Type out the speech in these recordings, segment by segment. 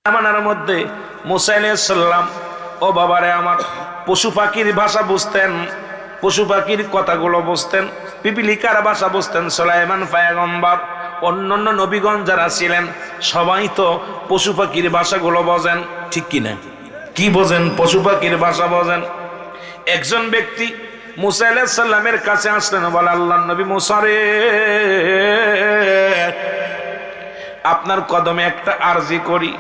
জামানার মধ্যে মুসা আলাইহিস সালাম ও বাবারে আমার পশু পাখির ভাষা বুঝতেন, পশু পাখির কথাগুলো বুঝতেন, পিপিলিকার ভাষা বুঝতেন। সুলাইমান পয়গম্বর অন্যান্য নবীগণ যারা ছিলেন সবাই তো পশু পাখির ভাষাগুলো বোঝেন, ঠিক কিনা? কি বোঝেন? পশু পাখির ভাষা বোঝেন। একজন ব্যক্তি মুসা আলাইহিস সালামের কাছে আসলেন, বলে আল্লাহর নবী মুসা রে, আপনার কদমে একটা আরজি করি,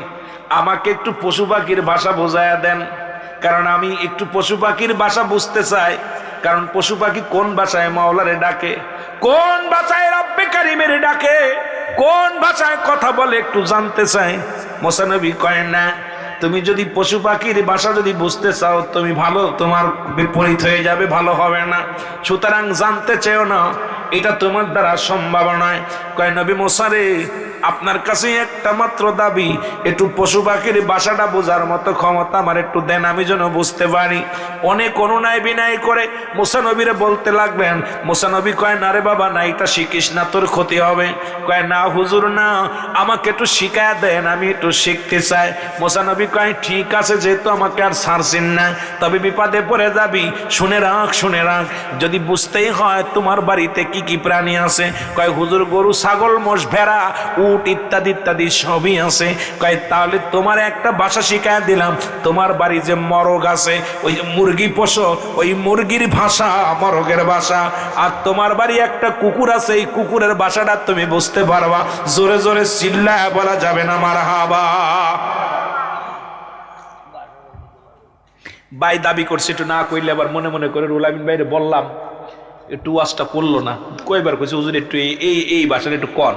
আমাকে একটু পশু পাখির ভাষা বোঝায়া দেন, কারণ আমি একটু পশু পাখির ভাষা বুঝতে চাই। কারণ পশু পাখি কোন ভাষায় মাওলারে ডাকে, কোন ভাষায় রব্বে কারিমের ডাকে, কোন ভাষায় কথা বলে একটু জানতে চাই। মুসা নবী কয় না, তুমি যদি পশু পাখির ভাষা যদি বুঝতে চাও তুমি ভালো, তোমার বিপরীত হয়ে যাবে, ভালো হবে না। সুতরাং জানতে চেও না, এটা তোমার দ্বারা সম্ভব নয়। কয় নবী মুসা রে, আপনার কাছে একটা মাত্র দাবি, একটু পশু পাখির ভাষাটা বোঝার মতো ক্ষমতা আমার একটু দেন, আমি যেন বুঝতে পারি। অনেক অনুনয় বিনয় করে মুসা নবীরে বলতে লাগবেন। মুসা নবী কয় না রে বাবা না, এটা শিখিস না, তোর ক্ষতি হবে। কয় না হুজুর না, আমাকে একটু শিখায়া দেন, আমি একটু শিখতে চাই। মুসা নবী কয় ঠিক আছে, যেহেতু আমাকে আর ছাড়ছেন না, তবে বিপদে পড়ে যাবি, শুনে রাখ, শুনে রাখ, যদি বুঝতেই হয় তোমার বাড়িতে কি কি প্রাণী আছে। কয় হুজুর গরু, ছাগল, মোষ, ভেড়া, উট ইত্যাদি ইত্যাদি সবই আছে। কয় তাহলে তোমার একটা ভাষা শিখায় দিলাম, তোমার বাড়ি যে মরগ আছে, ওই যে মুরগি পোষো, ওই মুরগির ভাষা মরগের ভাষা। আর তোমার বাড়ি একটা কুকুর আছে, এই কুকুরের ভাষাটা তুমি বুঝতে পারবা। জোরে জোরে চিল্লায় বলা যাবে না মারহাবা। ভাই দাবি করছে, একটু না কইলে আবার মনে মনে করে রুহুল আমিন ভাইরে বললাম, একটু ওয়াজটা করলো না। কয়বার কইছে হুজুর একটু এই ভাষাটা একটু কন,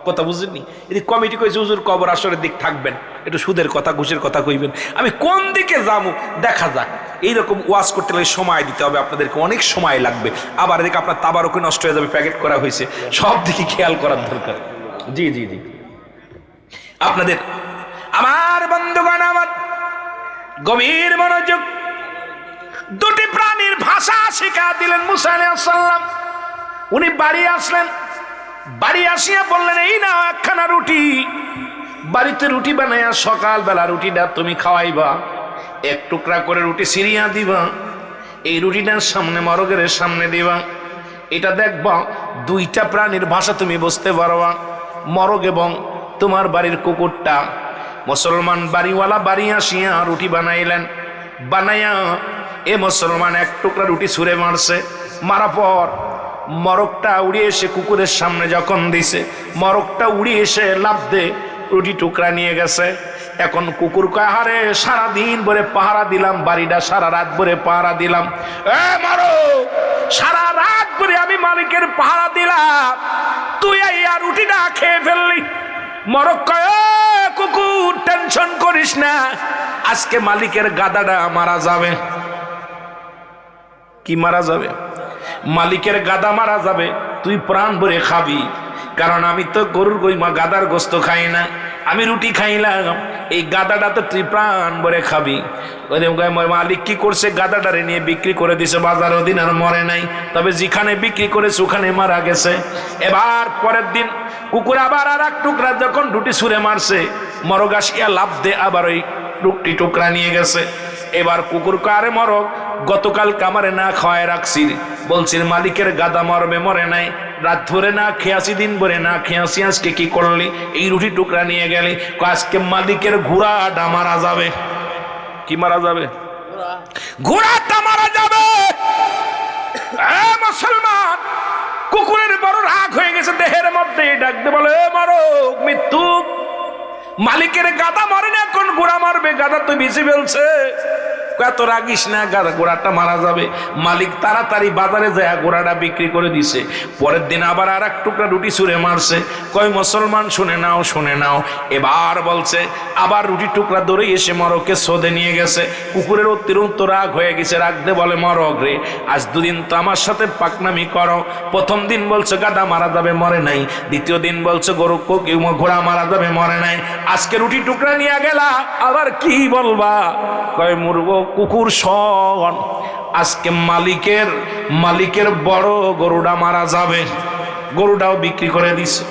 কথা বুঝেননি। এদিকে কমিটি কইছে হুজুর কবর আসরের দিক থাকবেন, একটু সুদের কথা ঘুষের কথা কইবেন। আমি কোন দিকে যাবো দেখা যাক। এইরকম ওয়াজ করতে গেলে সময় দিতে হবে আপনাদেরকে, অনেক সময় লাগবে। আবার এদিকে আপনার তাবারকে নষ্ট হয়ে যাবে, প্যাকেট করা হয়েছে, সব দিকে খেয়াল করার দরকার। জি জি জি, আপনাদের আমার বন্ধুগণ, আমার গভীর মনোযোগ। দুটি প্রাণীর ভাষা শিখা দিলেন মুসা আলাইহিস সালাম। উনি বাড়ি আসলেন, বাড়ি আসিয়া বললেন এই না একখানা রুটি, বাড়িতে রুটি বানাইয়া সকালবেলা রুটিটা তুমি খাওয়াইবা, এক টুকরা করে রুটি ছিঁড়িয়া দিবা, এই রুটিটার সামনে মরগের সামনে দিবা। এটা দেখবা দুইটা প্রাণীর ভাষা তুমি বুঝতে পারবা, মরগ এবং তোমার বাড়ির কুকুরটা। মুসলমান বাড়িওয়ালা বাড়ি আসিয়া রুটি বানাইলেন, বানাইয়া এ মুসলমান এক টুকরা রুটি ছুঁড়ে মারছে, মারা পর মরকটা উড়িয়ে এসে কুকুরের সামনে যখন দিছে, মরকটা উড়িয়ে এসে লাফ দে রুটি টুকরা নিয়ে গেছে। এখন কুকুর কয় হারে সারাদিন ভরে পাহারা দিলাম, বাড়িটা সারা রাত ভরে পাহারা দিলাম, এ মরক সারা রাত ভরে আমি মালিকের পাহারা দিলাম, তুই এই আর রুটিটা খেয়ে ফেললি। মরক কয় কুকুর টেনশন করিস না, আজকে মালিকের গাদাটা মারা যাবে। কি মারা যাবে? মালিকের গাদা মারা যাবে, তুই প্রাণ ভরে খাবি। কারণ আমি তো গরুর গইমা গাদার গোস্ত খাই না, আমি রুটি খাইলাম, এই গাদাটা তো তুই প্রাণ ভরে খাবি। মালিক কি করছে, গাদাটারে নিয়ে বিক্রি করে দিছে বাজার, ওদিন আর মরে নাই, তবে যেখানে বিক্রি করেছে ওখানে মারা গেছে। এবার পরের দিন কুকুর আবার আর এক টুকরা যখন রুটি ছুঁড়ে মারছে, মরগ আসিয়া লাভ দে আবার ওই রুটি টুকরা নিয়ে গেছে। এবার কুকুর কারে মরগ গতকাল কামারে না খাওয়ায় রাখছি, বলছি মালিকের গাদা মরবে, মরে নাই, রাত ধরে না খেয়াছি, দিন ভরে না খেয়াছি, আজকে কি করলি, এই রুটি টুকরা নিয়ে গেলি। আজকে মালিকের ঘোড়াটা মারা যাবে। কি মারা যাবে? ঘোড়াটা মারা যাবে। মুসলমান কুকুরের বড় রাগ হয়ে গেছে দেহের মধ্যে, ডাকতে বলে মরক মৃত্যু, মালিকের গাদা মরে না, এখন ঘোড়া মারবে, গাদা তো বেশি ফেলছে। এত রাগিস না, ঘোড়াটা মারা যাবে। মালিক তাড়াতাড়ি বাজারে যায় ঘোড়াটা বিক্রি করে দিছে। পরের দিন আবার আর এক টুকরা রুটি ছুঁড়ে মারছে। কয় মুসলমান শুনে নাও, শুনে নাও। এবার বলছে আবার রুটি টুকরা ধরে এসে মরককে সোদে নিয়ে গেছে। কুকুরের অতিরিক্ত রাগ হয়ে গেছে, রাগতে বলে মরক রে, আজ দুদিন তো আমার সাথে পাকনামি করো। প্রথম দিন বলছে গাদা মারা যাবে, মরে নাই। দ্বিতীয় দিন বলছে ঘোড়া মারা যাবে, মরে নাই। আজকে রুটি টুকরা নিয়ে গেলা, আবার কি বলবা? কয় মুরগ কুকুর শোন, আজকে মালিকের বড় গরুটা মারা যাবে। গরুটাও বিক্রি করে দিছে।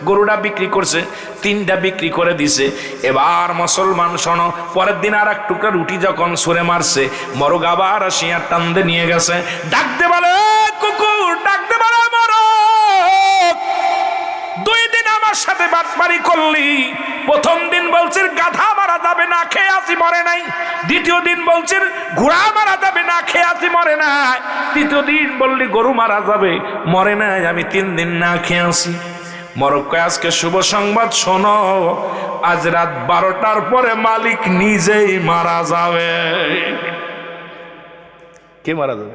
গরুটা বিক্রি করছে, 3টা বিক্রি করে দিছে। এবার মুসলমান শোনো, পরের দিন আর এক টুকরা রুটি যখন ছুঁড়ে মারছে, মরগ আবার আসিয়া টানতে নিয়ে গেছে। ডাকতে বলে কুকুর, ডাকতে বলে মরগ, 2 দিন আমার সাথে বাটপারি করলি। প্রথম দিন বলছিস গাধা মারা যাবে না, খেয়ে আসি মরে নাই। দ্বিতীয় দিন বলছিস ঘোড়া মারা যাবে না, খেয়ে আসি মরে নাই। তৃতীয় দিন বললি গরু মারা যাবে, মরে নাই, আমি 3 দিন না খেয়ে আসি। মরক কয় আজকে শুভ সংবাদ শোনো, আজ রাত 12টার পরে মালিক নিজেই মারা যাবে। কে মারা যাবে?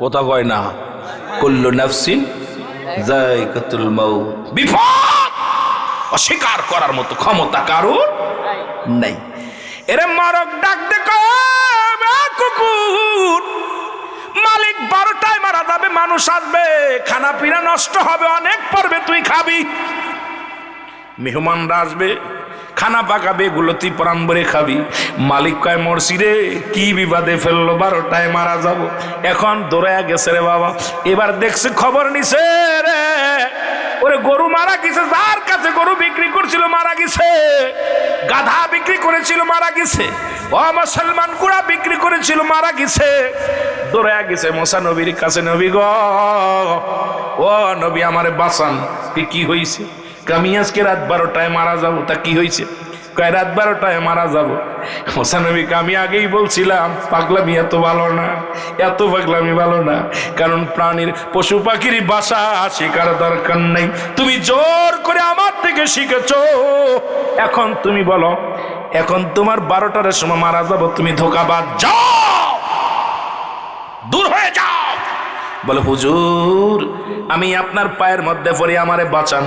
কথা কয় না, কুল্লু নাফসিন যায়কাতুল মাউত। বিপদ অস্বীকার করার মতো ক্ষমতা কারোর নাই। এরে মরক ডাক দে কয় কুকুর, মালিক 12টায় মারা যাবে, মানুষ আসবে, খানা পিনা নষ্ট হবে, অনেক পড়বে, তুই খাবি। মেহমানরা আসবে, খানা পাকাবে, এগুলো তুই প্রাণ ভরে খাবি। মালিক কয় মরছি রে, কি বিবাদে ফেললো, 12টায় মারা যাব। এখন দৌড়ে গেছে রে বাবা। এবার দেখছে, খবর নিছে রে, ওরে গরু মারা গেছে, যার কাছে গরু বিক্রি করছিল মারা গেছে, গাধা বিক্রি করেছিল মারা গেছে, ও মুসলমান গুড়া বিক্রি করেছিল মারা গেছে। দৌড়ে গেছে মুসা নবীর কাছে, নবী গো, ও নবী আমারে বাঁচান। কি হয়েছে? আমি আজকে রাত 12টায় মারা যাবো। তা কি হয়েছে? কয় রাত 12টায় মারা যাবো। মুসা নবীকে আমি আগেই বলছিলাম, পাগলামি এত ভালো না, এত পাগলামি ভালো না, কারণ প্রাণীর পশু পাখির বাসা শেখার দরকার নেই, তুমি জোর করে আমার থেকে শিখেছো। এখন তুমি বলো, এখন তোমার 12টার সময় মারা যাবো, তুমি ধোঁকাবাজ, যাও, দূর হয়ে যাও। বলে হুজুর আমি আপনার পায়ের মধ্যে পড়ে আমারে বাঁচান।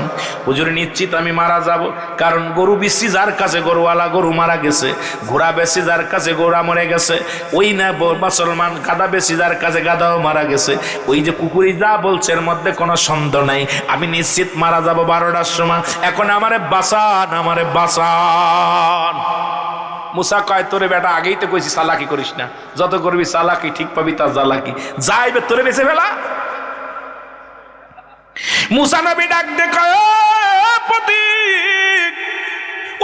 হুজুর নিশ্চিত আমি মারা যাব, কারণ গরু বেশি যার কাছে গরুওয়ালা গরু মারা গেছে, ঘোড়া বেশি যার কাছে ঘোড়া মরে গেছে, ওই না মুসলমান গাধা বেশি যার কাছে গাধাও মারা গেছে। ওই যে কুকুরি যা বলছে এর মধ্যে কোনো সন্দেহ নাই, আমি নিশ্চিত মারা যাব 12টার সময়। এখন আমারে বাঁচান, আমারে বাঁচান। মুসা কয় তোরে বেটা আগেই তো কইছি চালাকি করিস না, যত করবি চালাকি ঠিক পাবি তার জ্বালাকি, যাইবে তোরে বেঁচে ফেলা। মুসা নবী ডাক দে কয় পথিক,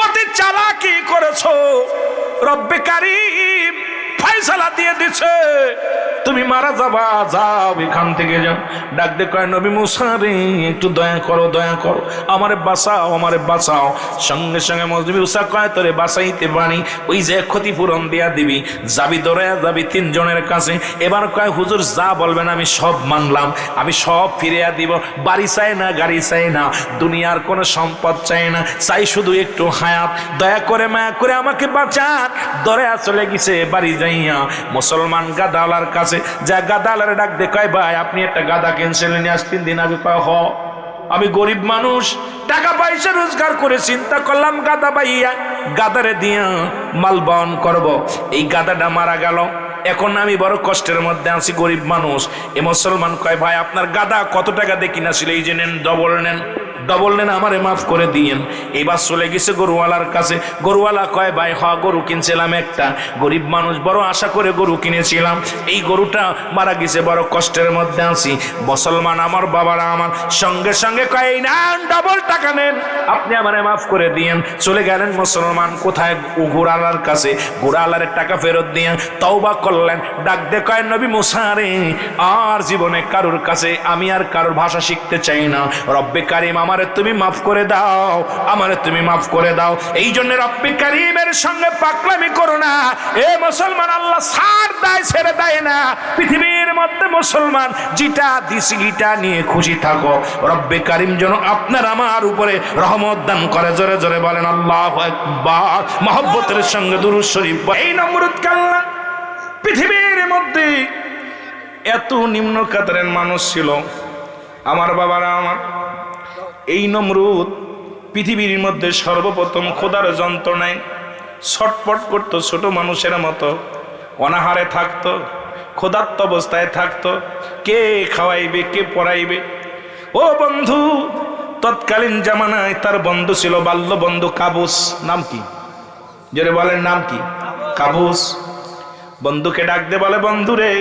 অতি চালাকি করেছো, রব্বে কারীম ফয়সালা দিয়ে দিছে, তুমি মারা যাবা, যাও এখান থেকে যাও। ডাক দে কয় নবী মুসা রে, একটু দয়া করো, দয়া করো, আমারে বাঁচাও, আমারে বাঁচাও। সঙ্গে সঙ্গে নবী মুসা কয় তোরে বাঁচাইতে পারি, ওই যে ক্ষতিপূরণ দিয়া দিবি, যাবি দৌড়াইয়া যাবি 3 জনের কাছে। এবার কয় হুজুর যা বলবেন আমি সব মানলাম, আমি সব ফিরিয়া দিব, বাড়ি চাই না, গাড়ি চাই না, দুনিয়ার কোনো সম্পদ চাই না, চাই শুধু একটু হায়াত, দয়া করে মায়া করে আমাকে বাঁচান। দৌড়াইয়া চলে গেছে বাড়ি যাইয়া মুসলমান গাদালার কাছে, যা গাদালার ডাক দে কয় ভাই আপনি একটা গাদা কিনছেন নিয়ে আজ 3 দিন আগে। কয় হ, আমি গরিব মানুষ, টাকা পয়সা রোজগার করে চিন্তা করলাম গাদা পাইয়া গাদারে দিয়া মাল বহন করবো, এই গাদাটা মারা গেল, এখন আমি বড় কষ্টের মধ্যে আছি, গরিব মানুষ। এ মুসলমান কয় ভাই আপনার গাদা কত টাকা দিয়ে কিনাছিল, এই যে নেন, ডবল নেন, ডবল নেন, আমারে মাফ করে দিয়েন। এবার চলে গেছে গরুওয়ালার কাছে। গরুওয়ালা কয় ভাই হ, গরু কিনছিলাম একটা, গরিব মানুষ বড় আশা করে গরু কিনেছিলাম, এই গরুটা মারা গেছে, বড় কষ্টের মধ্যে আছি। মুসলমান আমার বাবারা আমার সঙ্গে সঙ্গে কয় এই নেন, ডবল টাকা নেন, আপনি আমারে মাফ করে দিয়েন। চলে গেলেন মুসলমান কোথায়? ঘোড়ালার কাছে। ঘোড়ালার টাকা ফেরত দিয়ে তওবা করলেন। ডাক দে কয় নবী মুসা রে, আর জীবনে কারোর কাছে আমি আর কারোর ভাষা শিখতে চাই না, রব্বে কারীম আমারে তুমি মাফ করে দাও, আমারে তুমি মাফ করে দাও। এই জন্য রব্বে কারীমের সঙ্গে পাকলামি করো না। এ মুসলমান, আল্লাহ ছাড় দেয়, ছেড়ে দেয় না। পৃথিবীর মধ্যে মুসলমান যেটা দিছি গিটা নিয়ে খুশি থাকো, রব্বে কারীম যেন আপনার আমার উপরে রহমত দান করে। জোরে জোরে বলেন আল্লাহু আকবার, মহব্বতের সঙ্গে দুরূদ শরীফ। এই নমরুদ কাল্লা পৃথিবীর মধ্যে এত নিম্ন কাতারের মানুষ ছিল আমার বাবারা আমার। এই নমরুদ পৃথিবীর মধ্যে সর্বপ্রথম খোদার যন্ত্রণায় ছটপট করতো, ছোট মানুষের মতো অনাহারে থাকতো, ক্ষুধার্ত অবস্থায় থাকতো, কে খাওয়াইবে, কে পড়াইবে। ও বন্ধু, তৎকালীন জামানায় তার বন্ধু ছিল, বাল্য বন্ধু কাবুস। নাম কি? জোরে বলেন, নাম কি? কাবুস। বন্ধুকে ডাক দে, বলে বন্ধু রে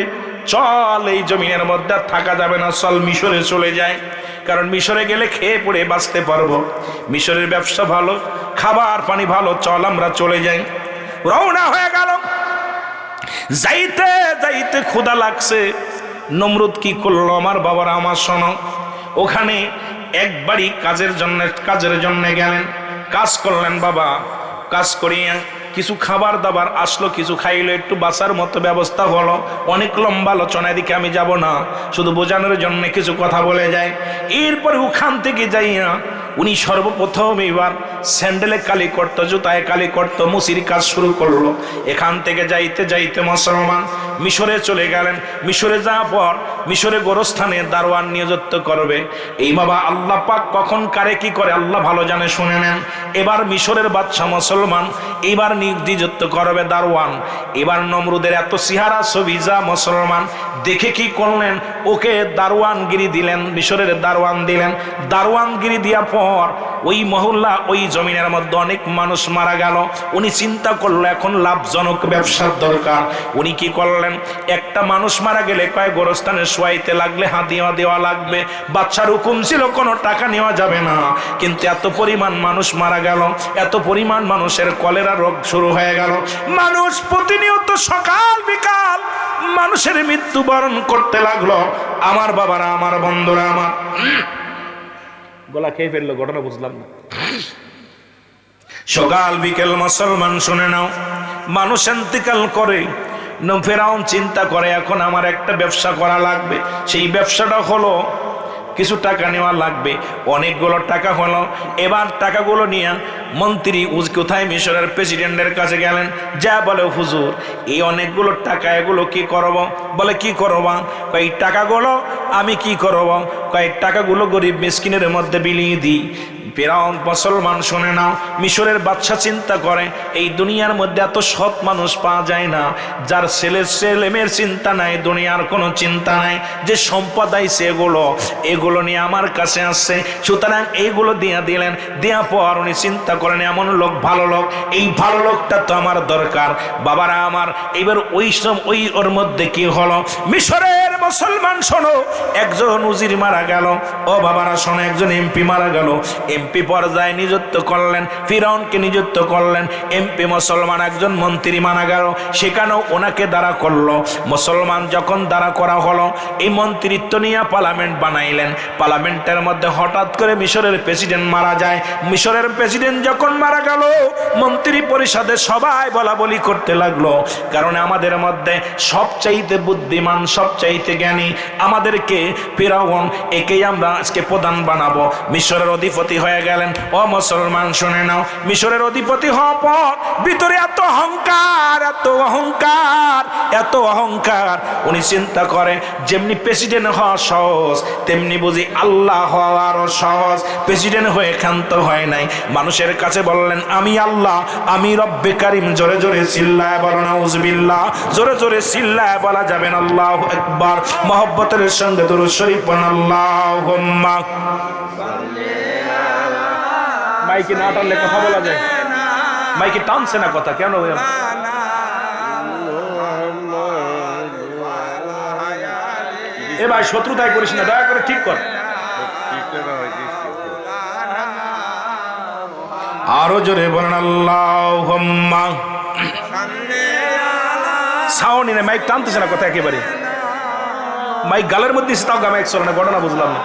চল, এই জমিনের মধ্যে থাকা যাবে না, চল মিশরে চলে যায়। কারণ মিশরে গেলে খেয়ে পড়ে বাঁচতে পারবো। মিশরের ব্যবসা ভালো, খাবার পানি ভালো, চল আমরা চলে যাই। রওনা হয়ে গেল। যাইতে যাইতে ক্ষুধা লাগছে। নমরুদ কি করলো? আমার বাবারা আমার শোনো, ওখানে একবারই কাজের জন্য গেলেন, কাজ করলেন। বাবা কাজ করিয়া কিছু খাবার দাবার আসলো, কিছু খাইলো, একটু বাঁচার মতো ব্যবস্থা হলো। অনেক লম্বা আলোচনা, এদিকে আমি যাব না, শুধু বোঝানোর জন্য কিছু কথা বলে যায়। এরপরে ওখান থেকে যাইয়া উনি সর্বপ্রথম এবার স্যান্ডেলে কালি করত, জুতায় কালি করত, মুসির কাজ শুরু করলো। এখান থেকে যাইতে যাইতে মুসলমান মিশরে চলে গেলেন। মিশরে যাওয়ার পর মিশরে গোরস্থানে দারোয়ান নিযুক্ত করবে। এই বাবা আল্লাহ পাক কখন কারে কি করে আল্লাহ ভালো জানে, শুনে নেন। এবার মিশরের বাদশা মুসলমান এবার নিযুক্ত করবে দারোয়ান। এবার নমরুদের এত সিহারা সবিজা মুসলমান দেখে কি করলেন, ওকে দারোয়ানগিরি দিলেন, মিশরের দারোয়ান দিলেন। দারোয়ানগিরি দেওয়ার পর ওই মহল্লা ওই জমিনের মধ্যে অনেক মানুষ মারা গেল। উনি চিন্তা করলো এখন লাভজনক ব্যবসার দরকার। উনি কি করলেন, একটা মানুষ মারা গেলে কয়েক গোরস্থানে শোয়াইতে লাগলে হাদিয়া দেওয়া লাগবে। বাদশার হুকুম ছিল কোনো টাকা নেওয়া যাবে না। কিন্তু এত পরিমাণ মানুষ মারা গেল, এত পরিমাণ মানুষের কলেরা রোগ শুরু হয়ে গেল। মানুষ প্রতিনিয়ত সকাল বিকাল মানুষের মৃত্যুবরণ করতে লাগলো। আমার বাবারা, আমার বন্ধুরা, আমার গলা খেয়ে ফেললো, ঘটনা বুঝলাম না। সকাল বিকেল মুসলমান শুনে নাও, মানুষ ইন্তেকাল করে। ফেরাউন চিন্তা করে এখন আমার একটা ব্যবসা করা লাগবে। সেই ব্যবসাটা হলো কিছু টাকা নেওয়া লাগবে। অনেকগুলো টাকা হলো। এবার টাকাগুলো নিয়ে মন্ত্রী কোথায় মিশরের প্রেসিডেন্টের কাছে গেলেন। যা বলে, হুজুর এই অনেকগুলো টাকা, এগুলো কি করব? বলে কি করব? এই টাকাগুলো আমি কি করব? কয়েক টাকাগুলো গরিব মিসকিনের মধ্যে বিলিয়ে দিই। ফেরাউন মুসলমান শুনে নাও, মিশরের বাদশা চিন্তা করে এই দুনিয়ার মধ্যে এত সৎ মানুষ পাওয়া যায় না, যার ছেলে মেয়ের চিন্তা নাই, দুনিয়ার কোনো চিন্তা নাই, যে সম্পদ আইছে এগুলো নিয়ে আমার কাছে আসছে, সুতরাং এইগুলো দিয়া দিলেন। দেওয়া পর উনি চিন্তা করেন এমন লোক, ভালো লোক, এই ভালো লোকটা তো আমার দরকার। বাবারা আমার, এবার ওর মধ্যে কি হলো, মিশরের মুসলমান শোনো, একজন উজির মারা গেল। ও বাবারা শোনো, একজন এমপি মারা গেল। এমপি পর্যায়ে নিযুক্ত করলেন, ফিরাউনকে নিযুক্ত করলেন। এমপি মুসলমান একজন মন্ত্রী মারা গেল, সেখানেও ওনাকে দাঁড়া করলো। মুসলমান যখন দাঁড়া করা হলো, এই মন্ত্রিত্ব নিয়ে পার্লামেন্ট বানাইলেন। পার্লামেন্টের মধ্যে হঠাৎ করে মিশরের প্রেসিডেন্ট মারা যায়। মিশরের প্রেসিডেন্ট যখন মারা গেল, মন্ত্রী পরিষদে সবাই বলা বলি করতে লাগলো, কারণ আমাদের মধ্যে সবচাইতে বুদ্ধিমান, সবচাইতে জ্ঞানী আমাদেরকে ফিরাউন, একেই আমরা আজকে প্রধান বানাবো। মিশরের অধিপতি হয়ে গেলেন। ও মুসলমান শুনে নাও, মিশরের অধিপতি হওয়ার পর ভিতরে এত অহংকার, এত অহংকার, এত অহংকার। উনি চিন্তা করে যেমনি প্রেসিডেন্ট হওয়া সহজ, তেমনি বুঝি আল্লাহ হওয়ারও সহজ। প্রেসিডেন্ট হয়ে ক্ষান্ত হয় নাই, মানুষের কাছে বললেন আমি আল্লাহ, আমি রব্বে কারিম। জোরে জোরে চিল্লায় বলেন আউযুবিল্লাহ, জোরে জোরে চিল্লায় বলা যাবেন আল্লাহু আকবার। মহব্বতের সঙ্গে দুরূদ শরীফ পড়ুন, আল্লাহুম্মা। মাইকে না টানলে কথা বলা যায়, মাইকে টানছে না কথা কেন? এ ভাই শত্রুতাই করিস না, দয়া করে ঠিক কর। আরো জোরে বলেন আল্লাহুম্মা। সাউন্ড নেই, মাইক টানতেছে না কথা একেবারে। মাইক গালের মধ্যে তাও মাইক চলে না, ঘটনা বুঝলাম না।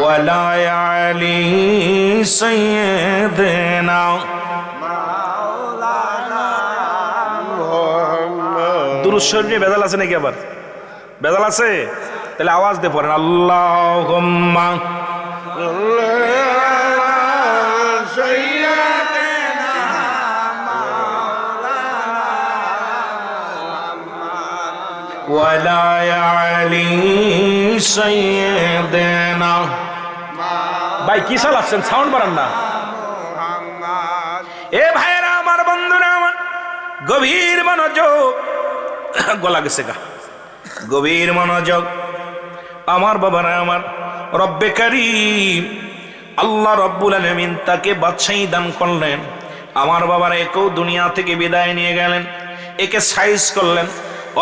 ওয়ালা আলী সাইয়্যিদিনা দুরূদ শরীফ নিয়ে বেদাল আছে নাকি? আবার বেদাল আছে? তাহলে আওয়াজ দিয়ে পড়েন আল্লাহুম্মা ওয়ালা আলী সাইয়্যিদিনা। ভাই কি চালাচ্ছেন? সাউন্ড বাড়ান না। এ ভাইরা আমার, বন্ধুরা আমার, গভীর মনোযোগ, গলা গেছে গা, গভীর মনোযোগ। আমার বাবারা আমার, রব্বে কারীম আল্লাহ রব্বুল আলামিন তাকে বাদশাহী দান করলেন। আমার বাবারা একেও দুনিয়া থেকে বিদায় নিয়ে গেলেন, একে সাইজ করলেন।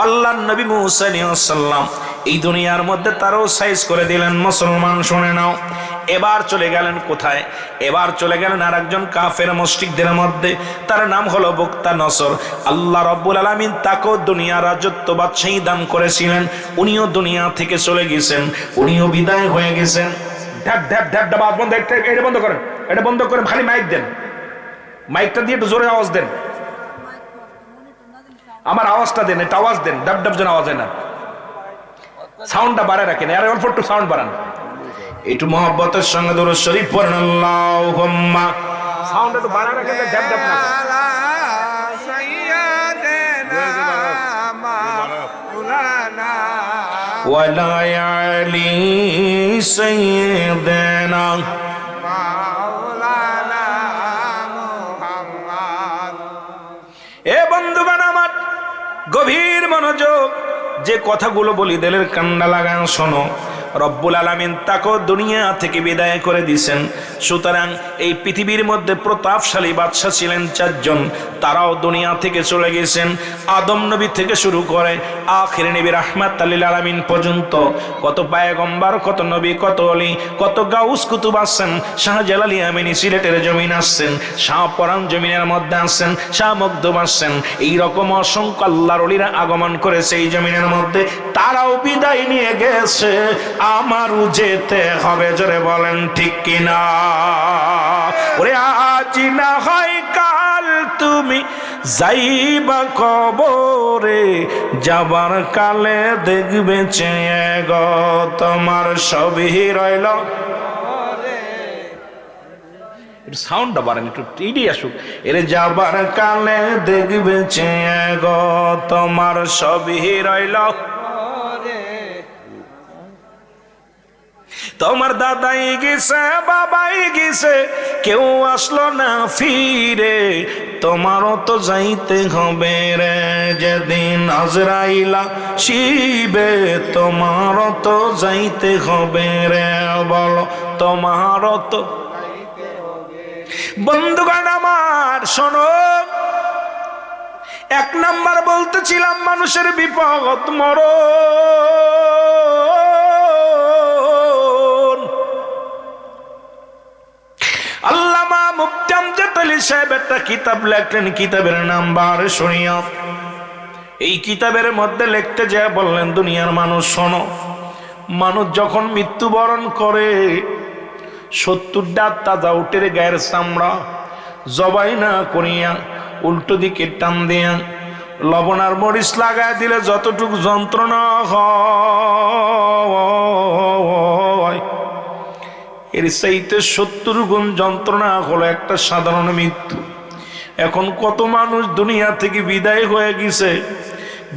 আল্লাহর নবী মুসা আলাইহিস সালাম এই দুনিয়ার মধ্যে তারও সাইজ করে দিলেন। মুসলমান শুনে নাও, এবার চলে গেলেন কোথায়? এবার চলে গেলেন আর একজন কাফের মুশরিকদের মধ্যে, তার নাম হলো বক্তা নসর। আল্লাহ রাব্বুল আলামিন তাকেও দুনিয়ার রাজত্ব বাদশাহী দান করেছিলেন। উনিও দুনিয়া থেকে চলে গেছেন, উনিও বিদায় হয়ে গেছেন। ঢ্যাপ ঢ্যাপ ঢ্যাপ ঢ্যাপ আওয়াজ বন্ধ, এটা বন্ধ করেন, এটা বন্ধ করেন, খালি মাইক দেন, মাইকটা দিয়ে একটু জোরে আওয়াজ দেন, আমার আওয়াজটা দেন, এটা আওয়াজ দেন, ডাব ডাব যেন আওয়াজ হয় না, সাউন্ডটা বাড়ায় রাখেন, আর অল্প একটু সাউন্ড বাড়ান, একটু মহব্বতের সঙ্গে দুরূদ শরীফ পড়েন। আল্লাহুম্মা, সাউন্ড একটু বাড়ায় রাখেন, ডাব ডাব না ওয়ালা আলি সাইয়্যিদিনা মাওলানা মুহাম্মদ। এ বন্ধুগণ আমার, গভীর মনোযোগ, যে কথাগুলো বলি দিলের কান্না লাগান শোনো। রব্বুল আলামিন তাকে দুনিয়া থেকে বিদায় করে দিয়েছেন। সুতরাং এই পৃথিবীর মধ্যে প্রতাপশালী বাদশা ছিলেন চারজন, তারাও দুনিয়া থেকে চলে গেছেন। আদম নবী থেকে শুরু করে আখির নবী রাহমাতুল লিল আলামিন পর্যন্ত কত পয়গম্বর, কত নবী, কত ওলি, কত গাউস কুতুব আসছেন। শাহজালাল ইয়ামানি সিলেটের জমিন আসছেন, শাহপরান জমিনের মধ্যে আসছেন, শাহ মখদুম আসছেন। এইরকম অসংখ্য আল্লাহর ওলিরা আগমন করেছে এই জমিনের মধ্যে, তারাও বিদায় নিয়ে গেছে। আমারও যেতে হবে, জোরে বলেন ঠিক কিনা? ওরে আজ না হয় কাল তুমি যাইবা কবরে, যাবার কালে দেখবে চেয়ে গো তোমার সবই রইল। সাউন্ডটা বাড়েন একটু, টিডি আসুক। এর যাবার কালে দেখবে চেয়ে গো তোমার সবই রইল। তোমার দাদাই গেছে, বাবাই গেছে, কেউ আসলো না ফিরে, তোমারও তো যাইতে হবে রে যেদিন আজরাইলা শিবে, তোমারও তো যাইতে হবে রে, বলো তোমারও তো। বন্ধুগণ আমার শোনো, এক নাম্বার বলতেছিলাম মানুষের বিপদ মরণ। আল্লামা মুফতি আমজাদ আলী সাহেব একটা কিতাব লেখলেন, কিতাবের নাম বারে শরিয়ত। এই কিতাবের মধ্যে লিখতে যায় বললেন, দুনিয়ার মানুষ শোনো, মানুষ যখন মৃত্যুবরণ করে 70টা তাজা উটের গায়ের চামড়া জবাই না করিয়া উল্টো দিকে টান দিয়া লবণ আর মরিচ লাগায় দিলে যতটুকু যন্ত্রণা হয়, এর চাইতে 70 গুণ যন্ত্রণা হলো একটা সাধারণ মৃত্যু। এখন কত মানুষ দুনিয়া থেকে বিদায় হয়ে গেছে,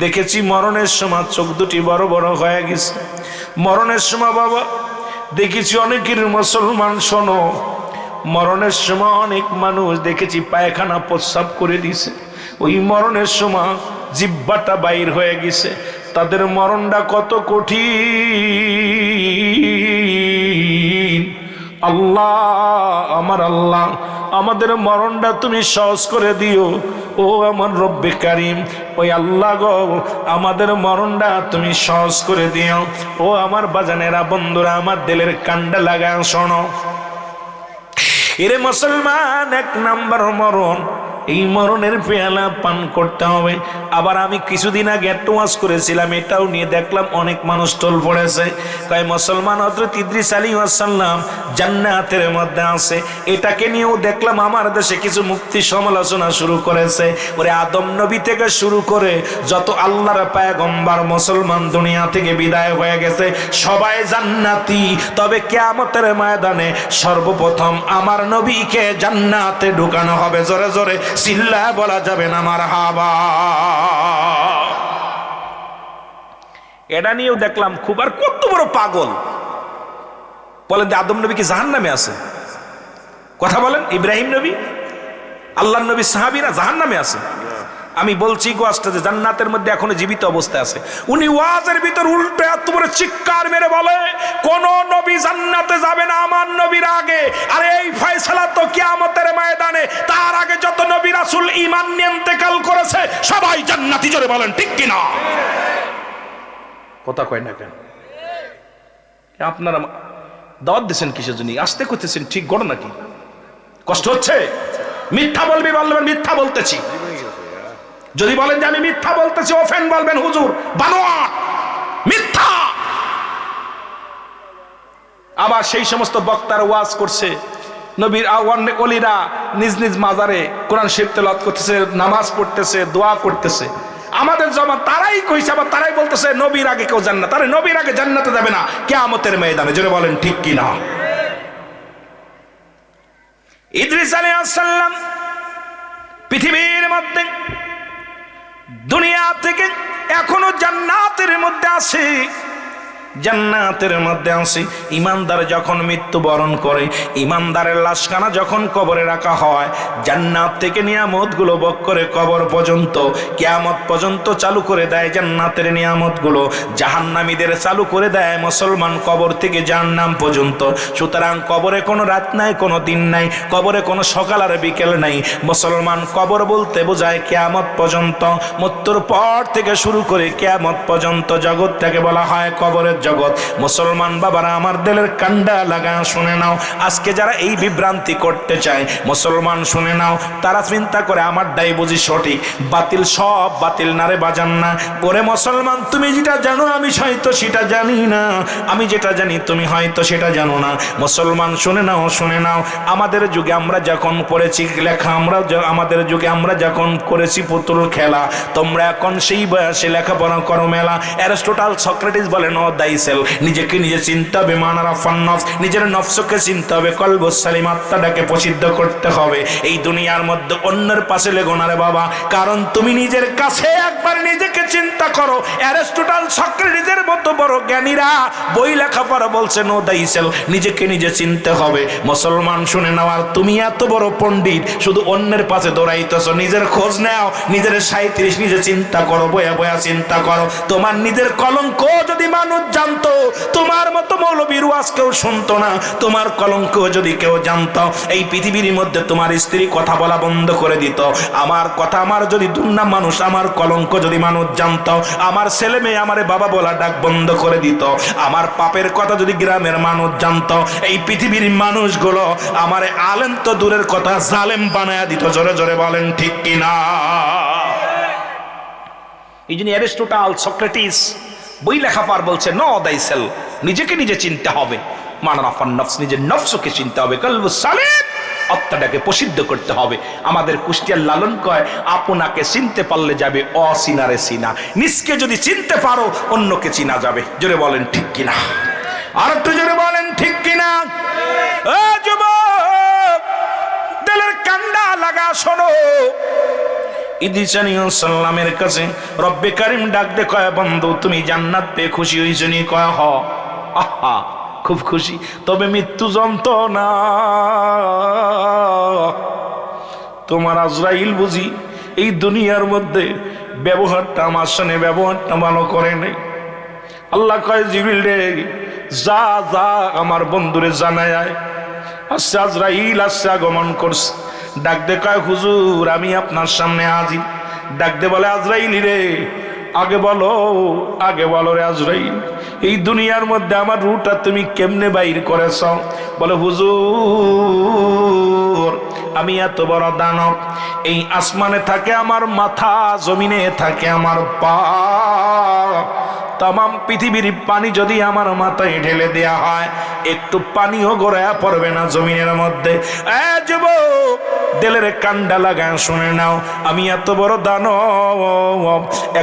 দেখেছি মরণের সময় চোখ দুটি বড় বড় হয়ে গেছে। মরণের সময় বাবা দেখেছি অনেকের, মুসলমান শোনো, মরণের সময় অনেক মানুষ দেখেছি পায়খানা প্রস্রাব করে দিছে। ওই মরণের সময় জিহ্বাটা বাইর হয়ে গেছে। তাদের মরণটা কত কঠিন। আল্লাহ, আমার আল্লাহ, আমাদের মরণটা তুমি সহজ করে দিও। ও আমার রব্বে কারিম, ওই আল্লাহ গো, আমাদের মরণটা তুমি সহজ করে দিও। ও আমার বাজানেরা, বন্ধুরা, আমার দিলের কান্ডা লাগায় শোনো। এরে মুসলমান, এক নাম্বার মরণ, এই মরণের পেয়ালা পান করতে হবে। আবার আমি কিছুদিন আগে একটা ওয়াজ করেছিলাম, এটাও নিয়ে দেখলাম অনেক মানুষ টোল পড়েছে, কয় মুসলমান হযরত ইদ্রিস আলাইহিস সালাম জান্নাতের মধ্যে আছে। এটাকে নিয়েও দেখলাম আমার দেশে কিছু মুক্তি সমালোচনা শুরু করেছে। ওরে আদম নবী থেকে শুরু করে যত আল্লাহর পয়গম্বর মুসলমান দুনিয়া থেকে বিদায় হয়ে গেছে, সবাই জান্নাতি। তবে কিয়ামতের ময়দানে সর্বপ্রথম আমার নবীকে জান্নাতে ঢুকানো হবে। জোরে জোরে চিল্লা বলা যাবে না মারহাবা। এটা নিয়েও দেখলাম খুব, আর কত বড় পাগল বলেন যে আদম নবী কি জাহান্নামে আছে? কথা বলেন, ইব্রাহিম নবী, আল্লাহ নবী, সাহাবীরা জাহান্নামে আছে? আমি বলছি গোয়াজটা যে জান্নাতের মধ্যে এখনো জীবিত অবস্থায় আছে। উনি ওয়াজের ভিতর উল্টো এত বড় চিৎকার মেরে বলে, কোন নবী জান্নাতে যাবে না আমার নবীর আগে। আর এই ফয়সালা তো কিয়ামতের ময়দানে, তার আগে যত নবী রাসূল ঈমান নিয়ে ইন্তেকাল করেছে সবাই জান্নাতি। জোরে বলেন ঠিক কিনা? কথা কয় না কেন? আপনারা দাওয়াত দিচ্ছেন কিসের জন্য? আসতে করতেছেন, ঠিক ঘটনা কি? কষ্ট হচ্ছে? মিথ্যা বলবি, বলবেন মিথ্যা বলতেছি। যদি বলেন যে আমি মিথ্যা বলতেছি, ওফেন বলবেন হুজুর বানোয়াট মিথ্যা। আবার সেই সমস্ত বক্তার ওয়াজ করছে, নবীর ওলিরা নিজ নিজ মাজারে কোরআন শরীফ তেলাওয়াত করতেছে, নামাজ পড়তেছে, দোয়া করতেছে। আমাদের জমা তারাই কইছে, আবার তারাই বলতেছে নবীর আগে কেউ জান্নাত, আরে নবীর আগে জান্নাতে যাবে না কিয়ামতের ময়দানে। জোরে বলেন ঠিক কি না? ইদ্রিস আলাইহিস সালাম পৃথিবীর মধ্যে দুনিয়া থেকে এখনো জান্নাতের মধ্যে আছে, জান্নাতের মধ্যে আছে। ইমানদার যখন মৃত্যুবরণ করে, ইমানদারের লাশখানা যখন কবরে রাখা হয়, জান্নাত থেকে নিয়ামতগুলো ভোগ করে কবর পর্যন্ত, কিয়ামত পর্যন্ত চালু করে দেয় জান্নাতের নিয়ামতগুলো। জাহান্নামীদের চালু করে দেয় মুসলমান কবর থেকে জাহান্নাম পর্যন্ত। সুতরাং কবরে কোনো রাত নাই, কোনো দিন নাই, কবরে কোনো সকাল আর বিকেল নাই। মুসলমান কবর বলতে বোঝায় কিয়ামত পর্যন্ত। মৃত্যুর পর থেকে শুরু করে কিয়ামত পর্যন্ত জগৎটাকে বলা হয় কবরের জগৎ। মুসলমান বাবারা আমার দিলের কান্ডা লাগা শুনে নাও। আজকে যারা এই বিভ্রান্তি করতে চায়, মুসলমান শুনে নাও, তারা চিন্তা করে আমারটাই বুঝি সঠিক, বাতিল সব বাতিল না রে বাজান না। ওরে মুসলমান, তুমি যেটা জানো আমি হয়তো সেটা জানি না, আমি যেটা জানি তুমি হয়তো সেটা জানো না। মুসলমান শুনে নাও, শুনে নাও, আমাদের যুগে আমরা যখন পড়েছি লেখা, আমাদের যুগে আমরা যখন করেছি পুতুল খেলা, তোমরা এখন সেই বয়সে লেখাপড়া করো মেলা। অ্যারিস্টটল সক্রেটিস বলেন ও দাই সেল, নিজেকে নিজে চিনতে হবে, মানারা ফান্নফস, নিজের নফসকে চিনতে হবে, কলবুস সালিম, আত্মাটাকে প্রসিদ্ধ করতে হবে। এই দুনিয়ার মধ্যে অন্যের পাশে লেগো না রে বাবা, কারণ তুমি নিজের কাছে একবার নিজেকে চিন্তা করো। অ্যারিস্টটল সক্রেটিসের মতো বড় জ্ঞানীরা বই লেখাপড়া বলছে নো দাই সেল, নিজেকে নিজে চিনতে হবে। মুসলমান শুনে নাও, আর তুমি এত বড় পণ্ডিত শুধু অন্যের পাশে দৌড়াইতেছ, নিজের খোঁজ নাও, নিজের 37 নিজে চিন্তা করো, বয়া বয়া চিন্তা করো। তোমার নিজের কলঙ্ক যদি মানুষ জানতো, তোমার মতো মৌলবীর ওয়াজ কেউ শুনতো না। তোমার কলঙ্ক যদি কেউ জানতো, এই পৃথিবীর মধ্যে তোমার স্ত্রী কথা বলা বন্ধ করে দিত। আমার কথা, আমার যদি দুর্নাম মানুষ, আমার কলঙ্ক যদি মানুষ জানতো, আমার ছেলে মেয়ে আমারে বাবা বলা ডাক বন্ধ করে দিত। আমার পাপের কথা যদি গ্রামের মানুষ জানতো, এই পৃথিবীর মানুষগুলো আমারে আলেম তো দূরের কথা জালেম বানায়া দিত। জোরে জোরে বলেন ঠিক কিনা? এই জন্য অ্যারিস্টটল সক্রেটিস বই লেখা পার বলছে নো দাই সেল, নিজেকে নিজে চিনতে হবে, মানারাফান নফস, নিজের নফসকে চিনতে হবে, কলবুস সালিম, আত্মাটাকে প্রসিদ্ধ করতে হবে। আমাদের কুষ্টিয়ার লালন কয় আপনাকে চিনতে পারলে যাবে অচিনারে চিনা, নিজকে যদি চিনতে পারো অন্যকে চিনা যাবে। জোরে বলেন ঠিক কিনা? আর একটু জোরে বলেন ঠিক কিনা? ও যুবক, দিলের কান্ডা লাগা শোনো। ইদ্রিস আলাইহিস সালামের কাছে রব্বে কারীম ডাক দে, কয় বন্ধু তুমি জান্নাত পেয়ে খুশি হইছো নি? কয় হ। আহা, খুব খুশি, তবে মৃত্যু যন্ত্রণা। তোমার আজরাইল বুঝি এই দুনিয়ার মধ্যে ব্যবহারটা আমার সামনে ব্যবহারটা ভালো করে নাই। আল্লাহ কয় জিবরিল রে, যা যা আমার বন্ধুরে জানায় আয়। আচ্ছা আজরাইল আসছে, আগমন করছে। ডাক দে কয় হুজুর আমি আপনার সামনে হাজির। ডাক দে বলে আজরাইল রে, আগে বলো, আগে বলো রে আজরাইল, এই দুনিয়ার মধ্যে আমার রূহটা তুমি কেমনে বাইর করেছ? বলে হুজুর আমি এত বড় দানব, এই আসমানে থাকে আমার মাথা, জমিনে থাকে আমার পা, তামাম পৃথিবীর পানি যদি আমার মাথায় ঢেলে দেয়া হয় একটু পানিও গড়ায়া পড়বে না জমিনের মধ্যে। যুবক, দিলের কান্ডা লাগা শুনে নাও, আমি এত বড় দানব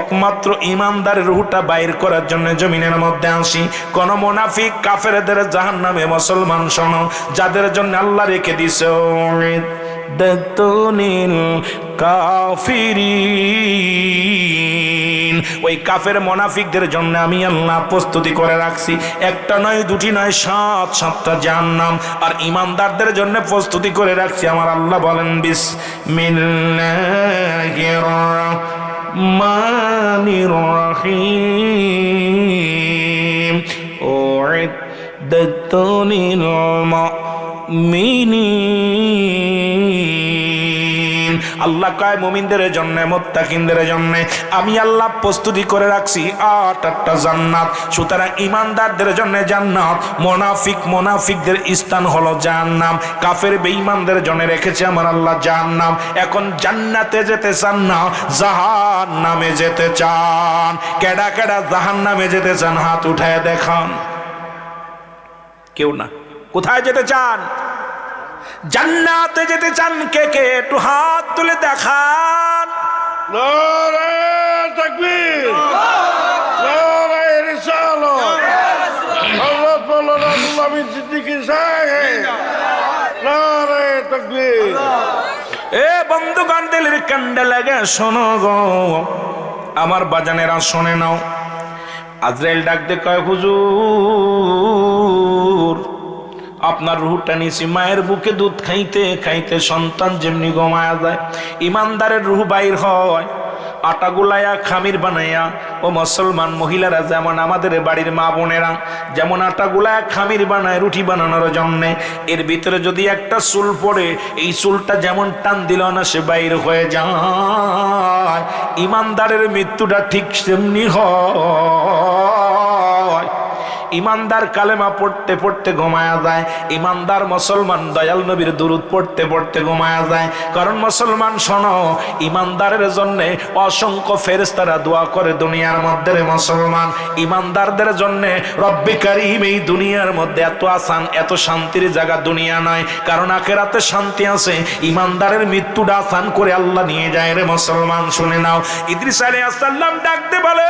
একমাত্র ইমানদারের রূহটা বাইর করার জন্য জমিনের মধ্যে আসি। কোন মুনাফিক কাফেরদের জাহান্নামে মুসলমান শোনো, যাদের জন্য আল্লাহ রেখে দিছে দাতুনিল কাফিরিন, ওই কাফের মুনাফিকদের জন্য আমি আল্লাহ প্রস্তুতি করে রাখছি। একটা নয়, দুটি নয়, 7-7টা জাহান্নাম। আর ইমানদারদের জন্য প্রস্তুতি করে রাখছি আমার আল্লাহ বলেন বিসমিল্লাহির রাহমানির রাহিম, উইদ্দাতুনিল মুমিনিন আল্লাহ কয় মুমিনদের জন্য মুত্তাকিনদের জন্য আমি আল্লাহ প্রস্তুতি করে রাখছি 8টা জান্নাত। সুতরাং ইমানদারদের জন্য জান্নাত, মুনাফিকদের স্থান হলো জাহান্নাম, কাফের বেঈমানদের জন্য রেখেছে আমার আল্লাহ জাহান্নাম। এখন জান্নাতে যেতে চান না জাহান্নামে যেতে চান? কেডা কেডা জাহান্নামে যেতে চান হাত উঠায় দেখান। কেউ না। কোথায় যেতে চান? জান্নাতে যেতে চান কে কে একটু হাত তুলে দেখান। নারে তাকবীর, নারে রিসালাত, হযরত মাওলানা আব্দুল আমিন সিদ্দিকী সাহেব, নারে তাকবীর। এ বন্ধুগণ দিলের কান্ডে লাগে শোনো গো আমার বাজানেরা, শোনে নাও। আজরাইল ডাক দে কয় হুজুর আপনার রুহটা নিছি মায়ের বুকে দুধ খাইতে খাইতে সন্তান যেমনি ঘুমায়া যায় ইমানদারের রুহ বাইর হয় আটা গুলাইয়া খামির বানাইয়া। ও মুসলমান মহিলারা যেমন আমাদের বাড়ির মা বোনেরা যেমন আটা গুলাইয়া খামির বানায় রুটি বানানোর জন্যে, এর ভিতরে যদি একটা চুল পড়ে এই চুলটা যেমন টান দিল না সে বাইর হয়ে যায়, ইমানদারের মৃত্যুটা ঠিক তেমনি হয়। ইমানদার কালেমা পড়তে পড়তে ঘুমায়া যায়, ইমানদার মুসলমান দয়াল নবীর দুরূদ পড়তে পড়তে ঘুমায়া যায়। কারণ মুসলমান শোনো, ইমানদারের জন্য অসংখ্য ফেরেশতারা দোয়া করে দুনিয়ার মধ্যে। রে মুসলমান, ইমানদারদের জন্য রব্বে কারীম এই দুনিয়ার মধ্যে এত আসান এত শান্তির জায়গা দুনিয়া নয়, কারণ আখিরাতে শান্তি আছে। ইমানদারের মৃত্যুটা আসান করে আল্লাহ নিয়ে যায়। রে মুসলমান শুনে নাও, ইদ্রিস আলাইহিস সালাম ডাকতে বলে